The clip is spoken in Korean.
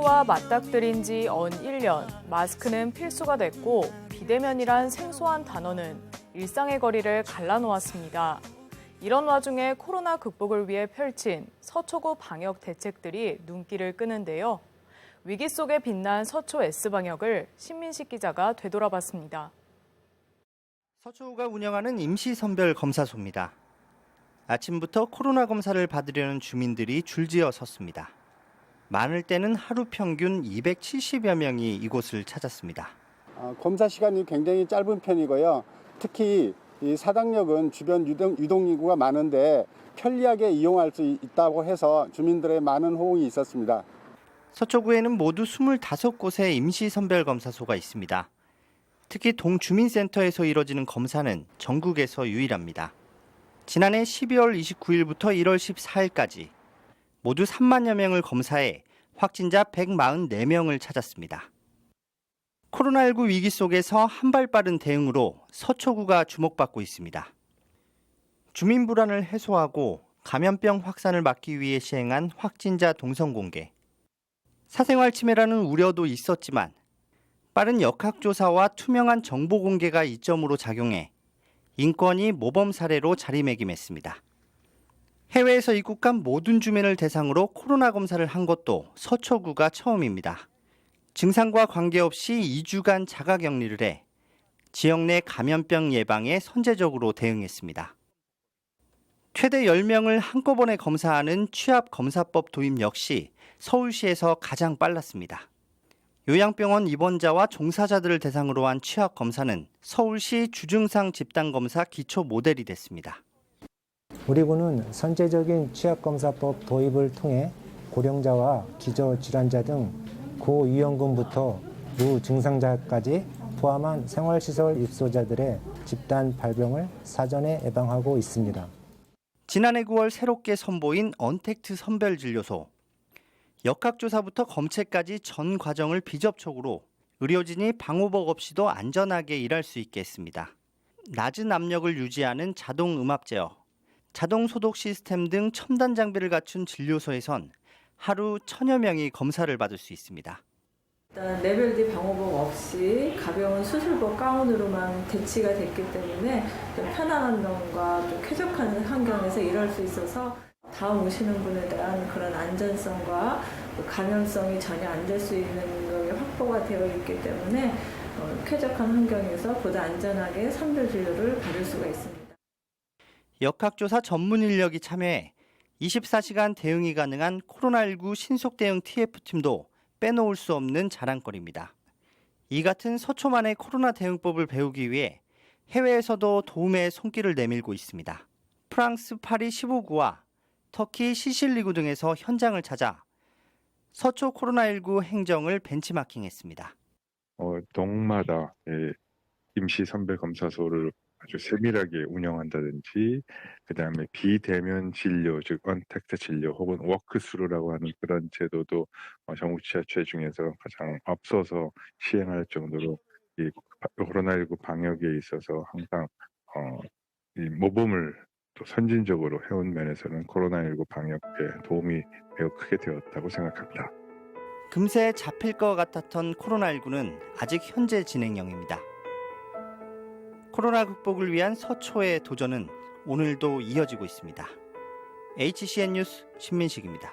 코로나19와 맞닥뜨린 지 언 1년, 마스크는 필수가 됐고 비대면이란 생소한 단어는 일상의 거리를 갈라놓았습니다. 이런 와중에 코로나 극복을 위해 펼친 서초구 방역 대책들이 눈길을 끄는데요. 위기 속에 빛난 서초 S방역을 신민식 기자가 되돌아봤습니다. 서초구가 운영하는 임시선별검사소입니다. 아침부터 코로나 검사를 받으려는 주민들이 줄지어 섰습니다. 많을 때는 하루 평균 270여 명이 이곳을 찾았습니다. 검사 시간이 굉장히 짧은 편이고요. 특히 이 사당역은 주변 유동인구가 많은데 편리하게 이용할 수 있다고 해서 주민들의 많은 호응이 있었습니다. 서초구에는 모두 25곳의 임시선별검사소가 있습니다. 특히 동주민센터에서 이뤄지는 검사는 전국에서 유일합니다. 지난해 12월 29일부터 1월 14일까지 모두 3만여 명을 검사해 확진자 144명을 찾았습니다. 코로나19 위기 속에서 한 발 빠른 대응으로 서초구가 주목받고 있습니다. 주민 불안을 해소하고 감염병 확산을 막기 위해 시행한 확진자 동선 공개. 사생활 침해라는 우려도 있었지만 빠른 역학조사와 투명한 정보 공개가 이점으로 작용해 인권이 모범 사례로 자리매김했습니다. 해외에서 입국한 모든 주민을 대상으로 코로나 검사를 한 것도 서초구가 처음입니다. 증상과 관계없이 2주간 자가격리를 해 지역 내 감염병 예방에 선제적으로 대응했습니다. 최대 10명을 한꺼번에 검사하는 취합검사법 도입 역시 서울시에서 가장 빨랐습니다. 요양병원 입원자와 종사자들을 대상으로 한 취합검사는 서울시 주증상 집단검사 기초 모델이 됐습니다. 우리 구는 선제적인 취약검사법 도입을 통해 고령자와 기저질환자 등 고위험군부터 무증상자까지 포함한 생활시설 입소자들의 집단 발병을 사전에 예방하고 있습니다. 지난해 9월 새롭게 선보인 언택트 선별진료소. 역학조사부터 검체까지 전 과정을 비접촉으로 의료진이 방호복 없이도 안전하게 일할 수 있게 했습니다. 낮은 압력을 유지하는 자동 음압 제어, 자동 소독 시스템 등 첨단 장비를 갖춘 진료소에선 하루 1000여 명이 검사를 받을 수 있습니다. 일단 레벨 D 방호복 없이 가벼운 수술복 가운으로만 대치가 됐기 때문에 좀 편안한 면과 좀 쾌적한 환경에서 일할 수 있어서 다음 오시는 분에 대한 그런 안전성과 감염성이 전혀 안 될 수 있는 것이 확보가 되어 있기 때문에 쾌적한 환경에서 보다 안전하게 선별 진료를 받을 수가 있습니다. 역학조사 전문 인력이 참여해 24시간 대응이 가능한 코로나19 신속 대응 TF팀도 빼놓을 수 없는 자랑거리입니다. 이 같은 서초만의 코로나 대응법을 배우기 위해 해외에서도 도움의 손길을 내밀고 있습니다. 프랑스 파리 15구와 터키 시실리구 등에서 현장을 찾아 서초 코로나19 행정을 벤치마킹했습니다. 동마다 임시선별검사소를 아주 세밀하게 운영한다든지 그다음에 비대면 진료, 즉 언택트 진료 혹은 워크스루라고 하는 그런 제도도 전국 지자체 중에서 가장 앞서서 시행할 정도로 이 코로나19 방역에 있어서 항상 이 모범을 또 선진적으로 해온 면에서는 코로나19 방역에 도움이 매우 크게 되었다고 생각합니다. 금세 잡힐 것 같았던 코로나19는 아직 현재 진행형입니다. 코로나 극복을 위한 서초의 도전은 오늘도 이어지고 있습니다. HCN 뉴스 신민식입니다.